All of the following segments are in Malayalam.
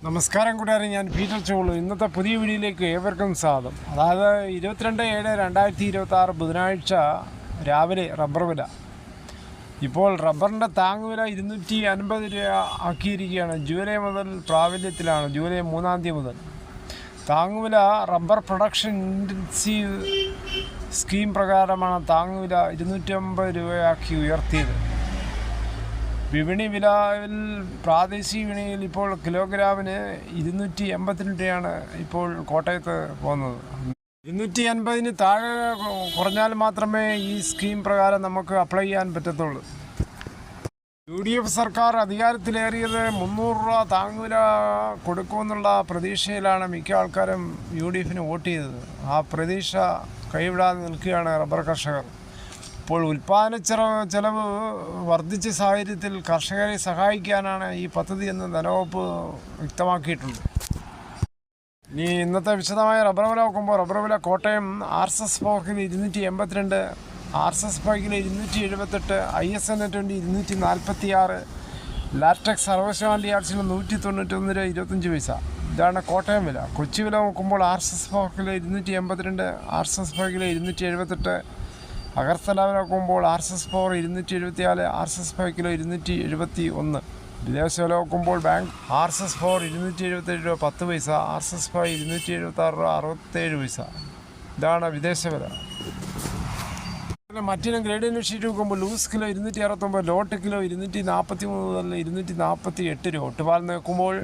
നമസ്കാരം കൂട്ടുകാരെ, ഞാൻ പീറ്റർ ചോളു. ഇന്നത്തെ പുതിയ വീഡിയോയിലേക്ക് ഏവർക്കും സ്വാഗതം. അതായത് 22/7/2026 ബുധനാഴ്ച രാവിലെ റബ്ബർ വില. ഇപ്പോൾ റബ്ബറിൻ്റെ താങ്ങുവില 250 രൂപ ആക്കിയിരിക്കുകയാണ്. ജൂലൈ മുതൽ പ്രാബല്യത്തിലാണ്. ജൂലൈ 3-ാം തീയതി മുതൽ താങ്ങുവില റബ്ബർ പ്രൊഡക്ഷൻ ഇൻറ്റൻസീവ് സ്കീം പ്രകാരമാണ് താങ്ങുവില 250 രൂപയാക്കി ഉയർത്തിയത്. വിപണി വിലയിൽ പ്രാദേശിക വിപണിയിൽ ഇപ്പോൾ കിലോഗ്രാമിന് 282 രൂപയാണ് ഇപ്പോൾ കോട്ടയത്ത് പോകുന്നത്. 250 താഴെ കുറഞ്ഞാൽ മാത്രമേ ഈ സ്കീം പ്രകാരം നമുക്ക് അപ്ലൈ ചെയ്യാൻ പറ്റത്തുള്ളൂ. UDF സർക്കാർ അധികാരത്തിലേറിയത് 300 രൂപ താങ്ങുവില കൊടുക്കുമെന്നുള്ള പ്രതീക്ഷയിലാണ് മിക്ക ആൾക്കാരും UDFന് വോട്ട് ചെയ്തത്. ആ പ്രതീക്ഷ കൈവിടാതെ നിൽക്കുകയാണ് റബ്ബർ കർഷകർ. ഇപ്പോൾ ഉൽപ്പാദന ചെലവ് വർദ്ധിച്ച സാഹചര്യത്തിൽ കർഷകരെ സഹായിക്കാനാണ് ഈ പദ്ധതി എന്ന് ധനവകുപ്പ് വ്യക്തമാക്കിയിട്ടുണ്ട്. ഇനി ഇന്നത്തെ വിശദമായ റബ്ബർ വില നോക്കുമ്പോൾ റബ്ബർ വില Kottayam RSS ഫോർക്കിൽ 282, RSS പൈക്കിൽ 278, ISN20 246, latex 60% ആർസിൽ 191 രൂപ 25 പൈസ. ഇതാണ് കോട്ടയം വില. കൊച്ചി വില നോക്കുമ്പോൾ RSS ഫോർക്കിൽ 282, RSS പൈക്കിൽ 278, അഗർത്തല വില നോക്കുമ്പോൾ RSS 4 274, RSS 5 കിലോ 271. വിദേശ വില നോക്കുമ്പോൾ ബാങ്ക് RSS 4 277 രൂപ 10 പൈസ, RSS 5 276 രൂപ 67 പൈസ. ഇതാണ് വിദേശ വില. മറ്റിനം ഗ്രേഡിയൻ ഷീറ്റ് നോക്കുമ്പോൾ ലൂസ് കിലോ 269, ലോട്ട് കിലോ 243 മുതൽ 248 രൂപ. ഒട്ടുപാൽ നോക്കുമ്പോൾ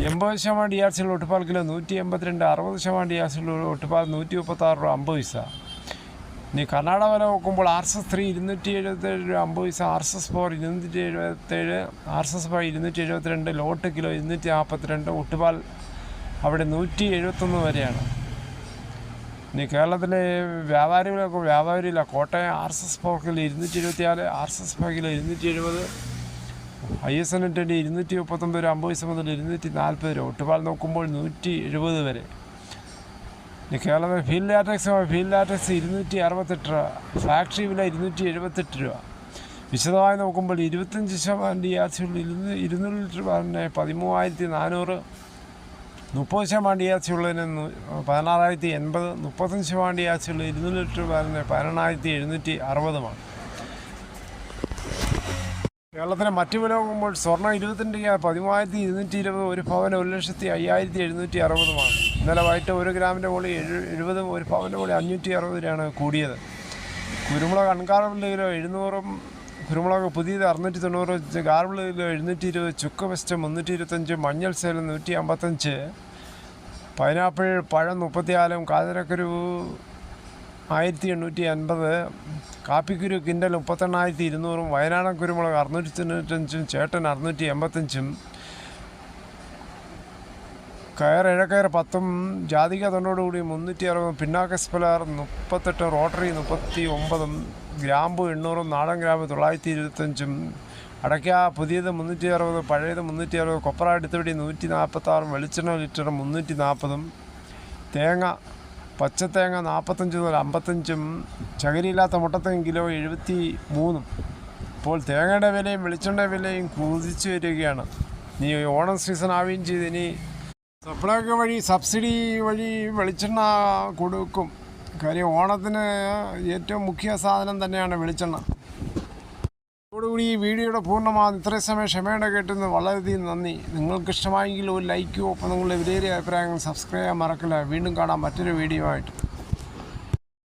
80% DRC ഒട്ടുപാൽ കിലോ 182, 60% DRC ഒട്ടുപാൽ 136 രൂപ 50 പൈസ. ഇനി കർണാടക വില നോക്കുമ്പോൾ RSS 3 277 രൂപ 50 പൈസ, RSS 4 277, RSS 5 272, ലോട്ട് കിലോ 242, ഒട്ടുപാൽ അവിടെ 171 വരെയാണ്. ഇനി കേരളത്തിലെ വ്യാപാരിയില്ല. Kottayam RSS 4 224, RSS 5 kilo 270, ISN20 239 രൂപ 50 പൈസ മുതൽ 240 രൂപ. ഒട്ടുപാൽ നോക്കുമ്പോൾ 170 വരെ. കേരളത്തിൽ ഫീൽഡ് ലാറ്റക്സ് 268 രൂപ, ഫാക്ടറി വില 278 രൂപ. വിശദമായി നോക്കുമ്പോൾ 25% DRCയുള്ള 200 ലിറ്റർ പാലിന് 13,400, 30% DRC ഉള്ളതിന് 16,080, 35% DRC ഉള്ള 200 ലിറ്റർ പാലിന് 18,760. കേരളത്തിലെ മറ്റു വില നോക്കുമ്പോൾ സ്വർണ്ണം 22 13,220, ഒരു പവന് 1,05,760. ഇന്നലെ വൈകിട്ട് 1 ഗ്രാമിൻ്റെ മുകളിൽ 70, ഒരു പവൻ്റെ മുകളിൽ 560 രൂപയാണ് കൂടിയത്. കുരുമുളക് അൺഗാർബിൾഡ് കിലോ 700, കുരുമുളക് പുതിയത് 690, ഗാർബിൾഡ് കിലോ 720, ചുക്ക് വെസ്റ്റ് 325, മഞ്ഞൾ സേലം 155, പൈനാപ്പിൾ പഴം 34, കാഞ്ഞിരക്കുരു 1850, കാപ്പിക്കുരു കിൻഡൽ 38,200, വയനാടൻ കുരുമുളക് 695, ചേട്ടൻ 685, ഇഴക്കയർ 10, ജാതിക 90 360, പിന്നാക്ക സ്പെലർ 38, റോട്ടറി 39, ഗ്രാമ്പു 800, നാടൻ ഗ്രാമ്പ് 925, അടയ്ക്ക പുതിയത് 360, പഴയത് 360, കൊപ്ര അടുത്തപടി 146, വെളിച്ചെണ്ണ ലിറ്റർ 340, തേങ്ങ പച്ചത്തേങ്ങ 45 മുതൽ 55, ചകിരിയില്ലാത്ത മുട്ടത്തേങ്ങ കിലോ 73. ഇപ്പോൾ തേങ്ങയുടെ വിലയും വെളിച്ചെണ്ണ വിലയും കുതിച്ചു വരികയാണ്. ഇനി ഓണം സീസൺ ആവുകയും ചെയ്ത് ഇനി സപ്ലൈകോ വഴി സബ്സിഡി വഴി വെളിച്ചെണ്ണ കൊടുക്കും. കാര്യം ഓണത്തിന് ഏറ്റവും മുഖ്യ സാധനം തന്നെയാണ് വെളിച്ചെണ്ണ. ഇതോടുകൂടി ഈ വീഡിയോയുടെ പൂർണ്ണമാകും. ഇത്രയും സമയം ക്ഷമയോടെ കേട്ടുന്നത് വളരെയധികം നന്ദി. നിങ്ങൾക്ക് ഇഷ്ടമായെങ്കിൽ ഒരു ലൈക്കോ, ഒപ്പം നിങ്ങളുടെ വിലയേറിയ അഭിപ്രായങ്ങൾ സബ്സ്ക്രൈബ് ചെയ്യാൻ മറക്കില്ല. വീണ്ടും കാണാം മറ്റൊരു വീഡിയോ ആയിട്ട്.